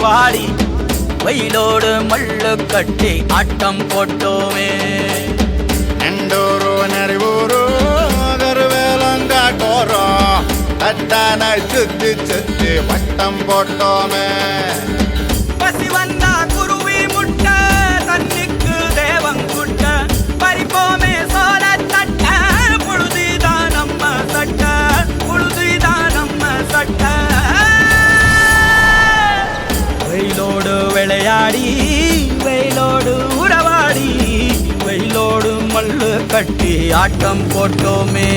உறவாடி வெயிலோடு மல்லு கட்டி ஆட்டம் போட்டோமே. எண்டூரு நரிவூரு கருவேலங்காட்டோரம் தட்டான சுத்தி சுத்தி வட்டம் போட்டோமே. பசி வந்தா குருவி முட்டை தண்ணிக்கு தேவங்குட்ட பறிப்போமே சோழ தட்ட புழுதிதான் நம்ம சட்ட புழுதிதான் நம்ம சட்ட. வெயிலோடு விளையாடி வெயிலோடு உறவாடி வெயிலோடு மல்லு கட்டி ஆட்டம் போட்டோமே.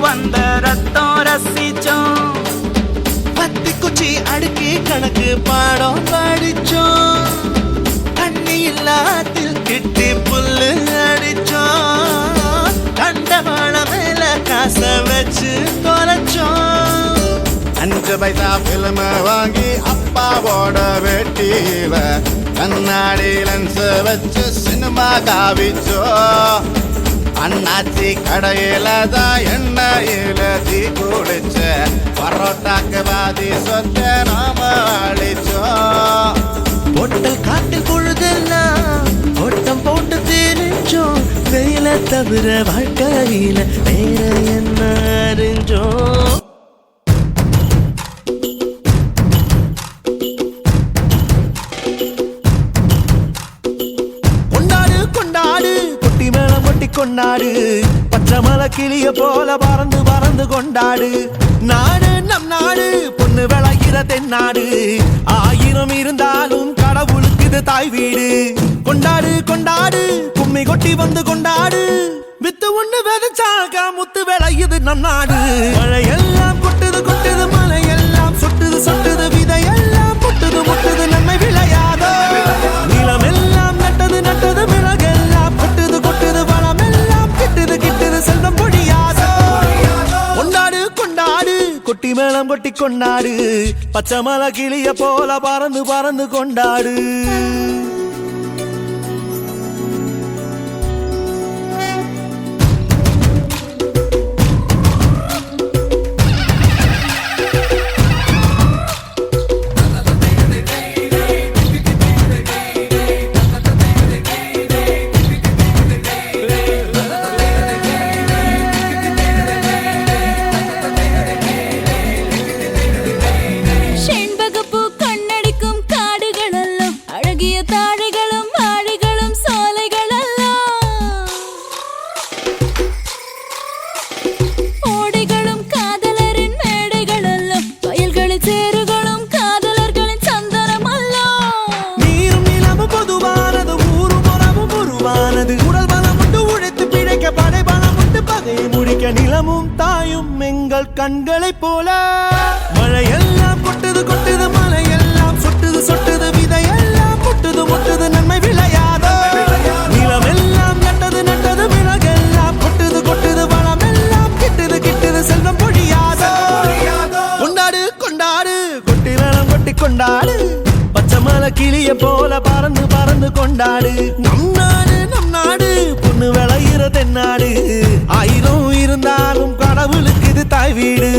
வந்த ரத்தம் ரசிச்சோம் பத்தி குச்சி அடுக்கி கணக்கு பாடம் படிச்சோம். தண்ணி இல்லாத்தில் கிட்டி புல்லு அடிச்சோம். கண்டவாள மேல காச வச்சு தொலைச்சோம். 5 பைசா பிலிம வாங்கி அப்பாவோட வெட்டியில கண்ணாடி லென்ஸ் வச்சு சினிமா காவிச்சோம். அண்ணாச்சி கடையில தான் எண்ணெயில தீ குடிச்ச பரோட்டாக்கு பாதி சொத்த நாம அழிச்சோம். பொட்டல் காட்டில் பொழுதெல்லாம் ஓட்டம் போட்டு தெரிஞ்சோம். வெயில தவிர வாழ்க்கையில வேற என்ன அறிஞ்சோம். கொண்டாடு பச்சை மலை கிளிய போல பறந்து பறந்து கொண்டாடு. நாடு நம் நாடு பொண்ணு விளைகிற தென்னாடு. 1000 இருந்தாலும் கடவுளுக்கு இது தாய் வீடு. கொண்டாடு கொண்டாடு கும்மி கொட்டி வந்து கொண்டாடு. வித்து ஒண்ணு விதைச்சாக முத்து விளையுது நம் நாடு. மழையெல்லாம் கொட்டுது கொட்டுது மலையெல்லாம் சொட்டுது சொட்டுது விதையெல்லாம் முட்டுது முட்டுது நன்மை விளையாதோ. நிலம் எல்லாம் நட்டது நட்டது மிளகெல்லாம் கொட்டுது கொட்டுது செல்வம் பொழியாதோ. கொண்டாடு கொண்டாடு கொட்டி மேளம் கொட்டி கொண்டாடு. பச்சை மலை கிளிய போல பறந்து பறந்து கொண்டாடு. நிலமும் தாயும் எங்கள் கண்களை போல. மழையெல்லாம் கொட்டுது கொட்டுது மலையெல்லாம் சொட்டுது சொட்டுது விதையெல்லாம் முட்டுது முட்டுது நன்மை விளையாதோ. நிலம் எல்லாம் நட்டது நட்டது மிளகெல்லாம் கொட்டுது கொட்டுது வளமெல்லாம் கிட்டுது கிட்டுது செல்வம் பொழியாதோ. கொண்டாடு கொண்டாடு கொட்டி மேளம் கொட்டி கொண்டாடு. பச்சை மலை கிளிய போல பறந்து பறந்து கொண்டாடு. நம் நாடு பொண்ணு விளையிற தென்னாடு. 1000 இருந்தாலும் கடவுளுக்கு இது தாய் வீடு.